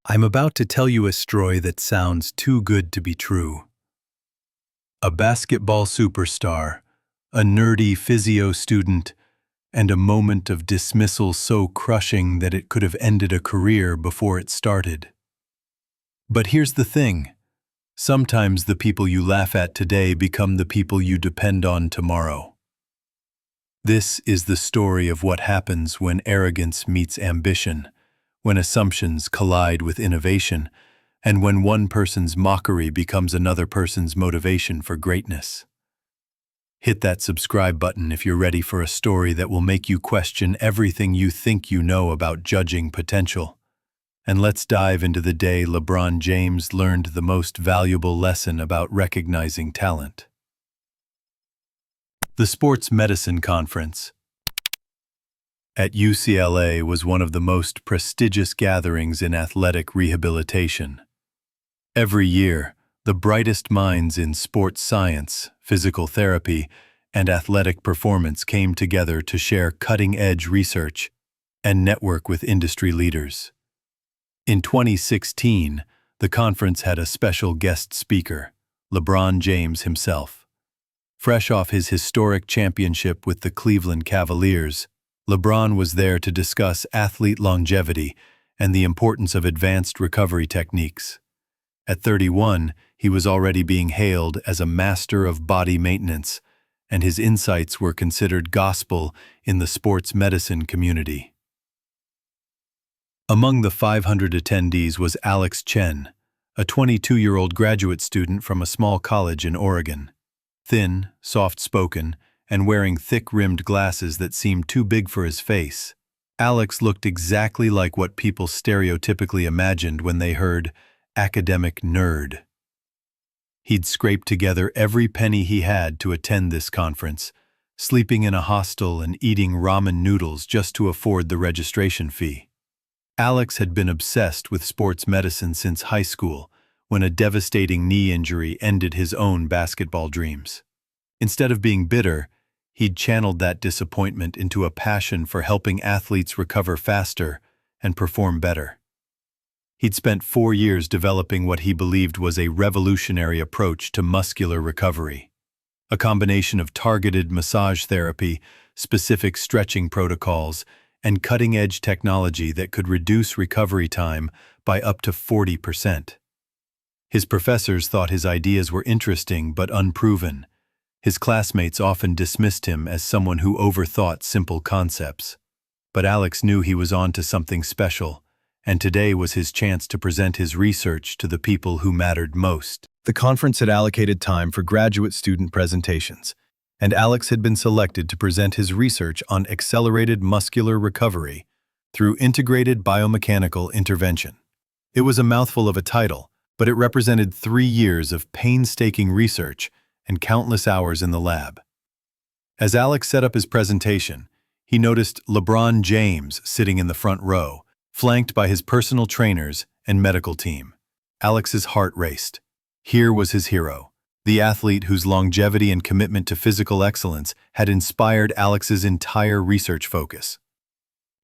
I'm about to tell you a story that sounds too good to be true. A basketball superstar, a nerdy physio student, and a moment of dismissal so crushing that it could have ended a career before it started. But here's the thing. Sometimes the people you laugh at today become the people you depend on tomorrow. This is the story of what happens when arrogance meets ambition, when assumptions collide with innovation, and when one person's mockery becomes another person's motivation for greatness. Hit that subscribe button if you're ready for a story that will make you question everything you think you know about judging potential. And let's dive into the day LeBron James learned the most valuable lesson about recognizing talent. The Sports Medicine Conference at UCLA was one of the most prestigious gatherings in athletic rehabilitation. Every year, the brightest minds in sports science, physical therapy, and athletic performance came together to share cutting-edge research and network with industry leaders. In 2016, the conference had a special guest speaker, LeBron James himself. Fresh off his historic championship with the Cleveland Cavaliers, LeBron was there to discuss athlete longevity and the importance of advanced recovery techniques. At 31, he was already being hailed as a master of body maintenance, and his insights were considered gospel in the sports medicine community. Among the 500 attendees was Chen, a 22-year-old graduate student from a small college in Oregon. Thin, soft-spoken, and wearing thick-rimmed glasses that seemed too big for his face, Alex looked exactly like what people stereotypically imagined when they heard academic nerd. He'd scraped together every penny he had to attend this conference, sleeping in a hostel and eating ramen noodles just to afford the registration fee. Alex had been obsessed with sports medicine since high school, when a devastating knee injury ended his own basketball dreams. Instead of being bitter, he'd channeled that disappointment into a passion for helping athletes recover faster and perform better. He'd spent 4 years developing what he believed was a revolutionary approach to muscular recovery, a combination of targeted massage therapy, specific stretching protocols, and cutting-edge technology that could reduce recovery time by up to 40%. His professors thought his ideas were interesting but unproven. His classmates often dismissed him as someone who overthought simple concepts. But Alex knew he was on to something special, and today was his chance to present his research to the people who mattered most. The conference had allocated time for graduate student presentations, and Alex had been selected to present his research on accelerated muscular recovery through integrated biomechanical intervention. It was a mouthful of a title, but it represented 3 years of painstaking research and countless hours in the lab. As Alex set up his presentation, he noticed LeBron James sitting in the front row, flanked by his personal trainers and medical team. Alex's heart raced. Here was his hero, the athlete whose longevity and commitment to physical excellence had inspired Alex's entire research focus.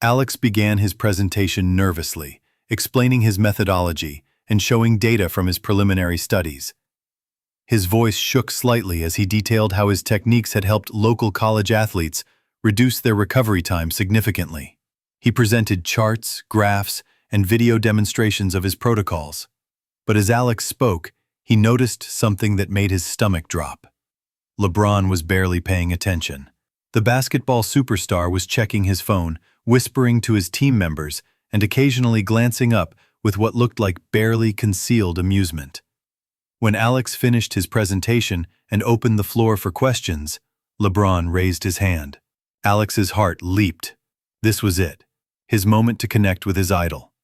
Alex began his presentation nervously, explaining his methodology and showing data from his preliminary studies. His voice shook slightly as he detailed how his techniques had helped local college athletes reduce their recovery time significantly. He presented charts, graphs, and video demonstrations of his protocols. But as Alex spoke, he noticed something that made his stomach drop. LeBron was barely paying attention. The basketball superstar was checking his phone, whispering to his team members, and occasionally glancing up with what looked like barely concealed amusement. When Alex finished his presentation and opened the floor for questions, LeBron raised his hand. Alex's heart leaped. This was it, his moment to connect with his idol.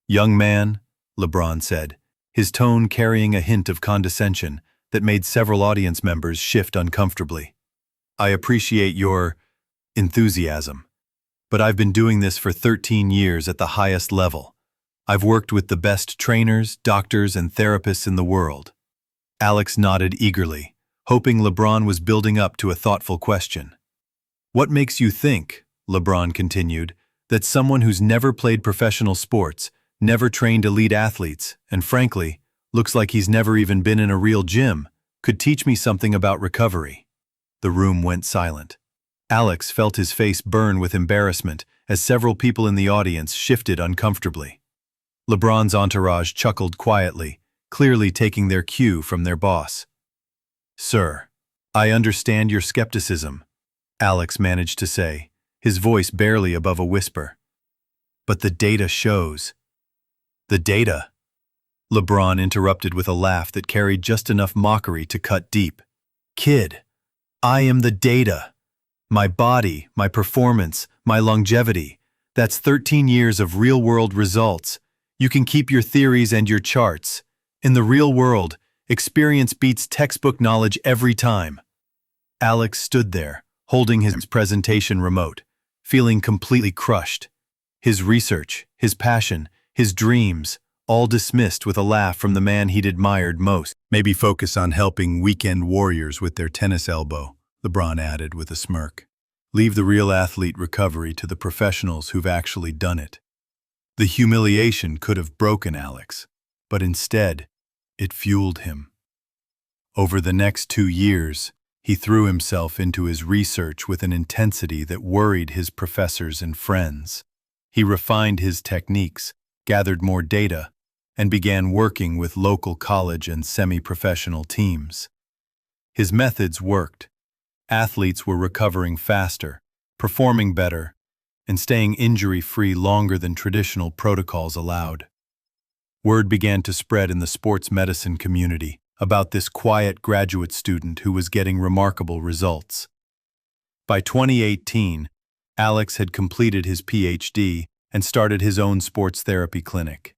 "Young man," LeBron said, his tone carrying a hint of condescension that made several audience members shift uncomfortably. "I appreciate your enthusiasm, but I've been doing this for 13 years at the highest level. I've worked with the best trainers, doctors, and therapists in the world." Alex nodded eagerly, hoping LeBron was building up to a thoughtful question. "What makes you think," LeBron continued, "that someone who's never played professional sports, never trained elite athletes, and frankly, looks like he's never even been in a real gym, could teach me something about recovery." The room went silent. Alex felt his face burn with embarrassment as several people in the audience shifted uncomfortably. LeBron's entourage chuckled quietly, clearly taking their cue from their boss. "Sir, I understand your skepticism," Alex managed to say, his voice barely above a whisper. "But the data shows." "The data?" LeBron interrupted with a laugh that carried just enough mockery to cut deep. "Kid, I am the data. My body, my performance, my longevity. That's 13 years of real-world results. You can keep your theories and your charts. In the real world, experience beats textbook knowledge every time." Alex stood there, holding his presentation remote, feeling completely crushed. His research, his passion, his dreams, all dismissed with a laugh from the man he'd admired most. "Maybe focus on helping weekend warriors with their tennis elbow," LeBron added with a smirk. "Leave the real athlete recovery to the professionals who've actually done it." The humiliation could have broken Alex, but instead, it fueled him. Over the next 2 years, he threw himself into his research with an intensity that worried his professors and friends. He refined his techniques, gathered more data, and began working with local college and semi-professional teams. His methods worked. Athletes were recovering faster, performing better, and staying injury-free longer than traditional protocols allowed. Word began to spread in the sports medicine community about this quiet graduate student who was getting remarkable results. By 2018, Alex had completed his PhD and started his own sports therapy clinic.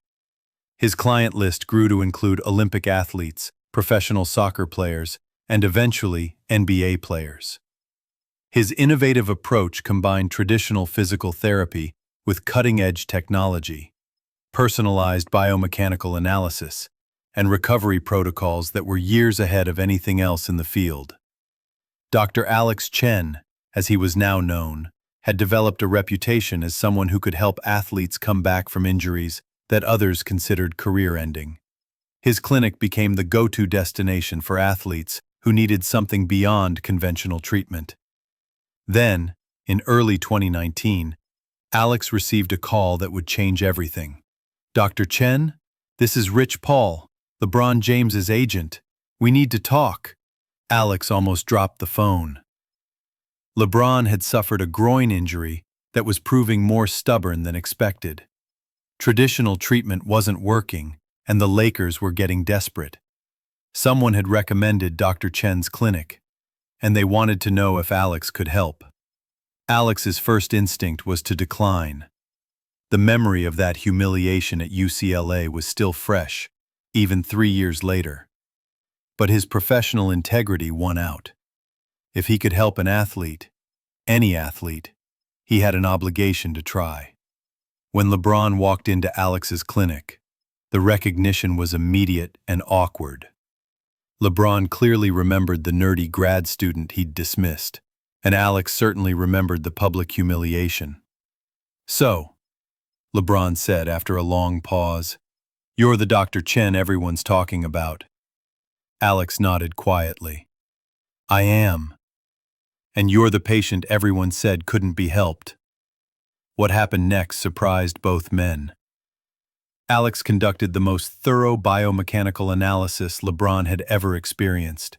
His client list grew to include Olympic athletes, professional soccer players, and eventually NBA players. His innovative approach combined traditional physical therapy with cutting-edge technology, personalized biomechanical analysis, and recovery protocols that were years ahead of anything else in the field. Dr. Alex Chen, as he was now known, had developed a reputation as someone who could help athletes come back from injuries that others considered career-ending. His clinic became the go-to destination for athletes who needed something beyond conventional treatment. Then, in early 2019, Alex received a call that would change everything. "Dr. Chen, this is Rich Paul, LeBron James's agent. We need to talk." Alex almost dropped the phone. LeBron had suffered a groin injury that was proving more stubborn than expected. Traditional treatment wasn't working, and the Lakers were getting desperate. Someone had recommended Dr. Chen's clinic, and they wanted to know if Alex could help. Alex's first instinct was to decline. The memory of that humiliation at UCLA was still fresh, even 3 years later. But his professional integrity won out. If he could help an athlete, any athlete, he had an obligation to try. When LeBron walked into Alex's clinic, the recognition was immediate and awkward. LeBron clearly remembered the nerdy grad student he'd dismissed, and Alex certainly remembered the public humiliation. "So," LeBron said after a long pause, "you're the Dr. Chen everyone's talking about." Alex nodded quietly. "I am. And you're the patient everyone said couldn't be helped." What happened next surprised both men. Alex conducted the most thorough biomechanical analysis LeBron had ever experienced.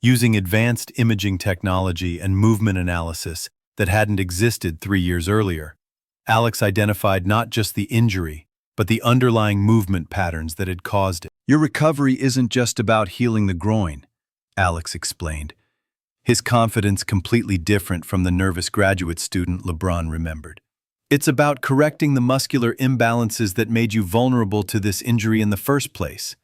Using advanced imaging technology and movement analysis that hadn't existed 3 years earlier, Alex identified not just the injury, but the underlying movement patterns that had caused it. "Your recovery isn't just about healing the groin," Alex explained, his confidence completely different from the nervous graduate student LeBron remembered. "It's about correcting the muscular imbalances that made you vulnerable to this injury in the first place."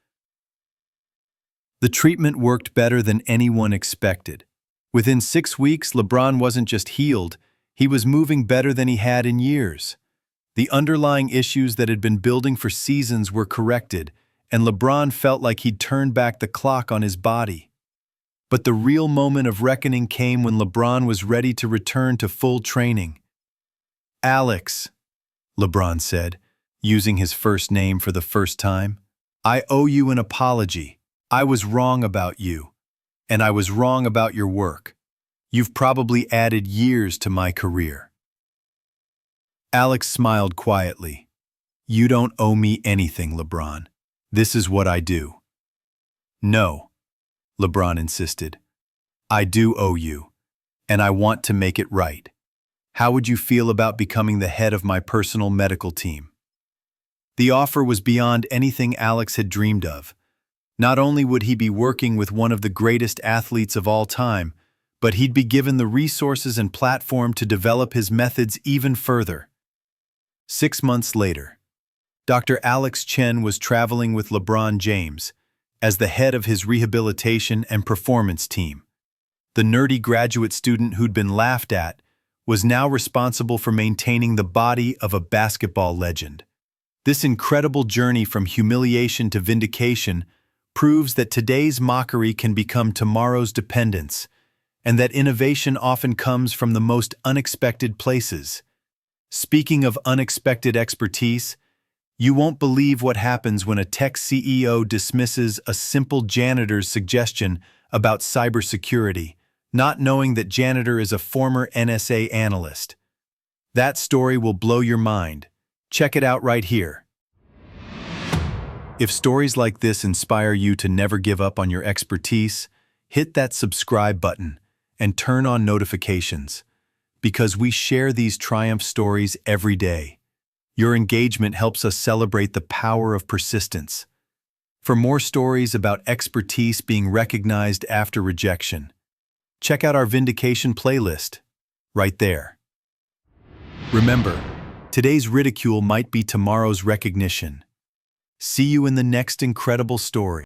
The treatment worked better than anyone expected. Within 6 weeks, LeBron wasn't just healed, he was moving better than he had in years. The underlying issues that had been building for seasons were corrected, and LeBron felt like he'd turned back the clock on his body. But the real moment of reckoning came when LeBron was ready to return to full training. "Alex," LeBron said, using his first name for the first time. "I owe you an apology. I was wrong about you. And I was wrong about your work. You've probably added years to my career." Alex smiled quietly. "You don't owe me anything, LeBron. This is what I do." "No," LeBron insisted. "I do owe you, and I want to make it right. How would you feel about becoming the head of my personal medical team?" The offer was beyond anything Alex had dreamed of. Not only would he be working with one of the greatest athletes of all time, but he'd be given the resources and platform to develop his methods even further. 6 months later, Dr. Alex Chen was traveling with LeBron James as the head of his rehabilitation and performance team. The nerdy graduate student who'd been laughed at was now responsible for maintaining the body of a basketball legend. This incredible journey from humiliation to vindication proves that today's mockery can become tomorrow's dependence, and that innovation often comes from the most unexpected places. Speaking of unexpected expertise, you won't believe what happens when a tech CEO dismisses a simple janitor's suggestion about cybersecurity, not knowing that janitor is a former NSA analyst. That story will blow your mind. Check it out right here. If stories like this inspire you to never give up on your expertise, hit that subscribe button and turn on notifications, because we share these triumph stories every day. Your engagement helps us celebrate the power of persistence. For more stories about expertise being recognized after rejection, check out our Vindication playlist, right there. Remember, today's ridicule might be tomorrow's recognition. See you in the next incredible story.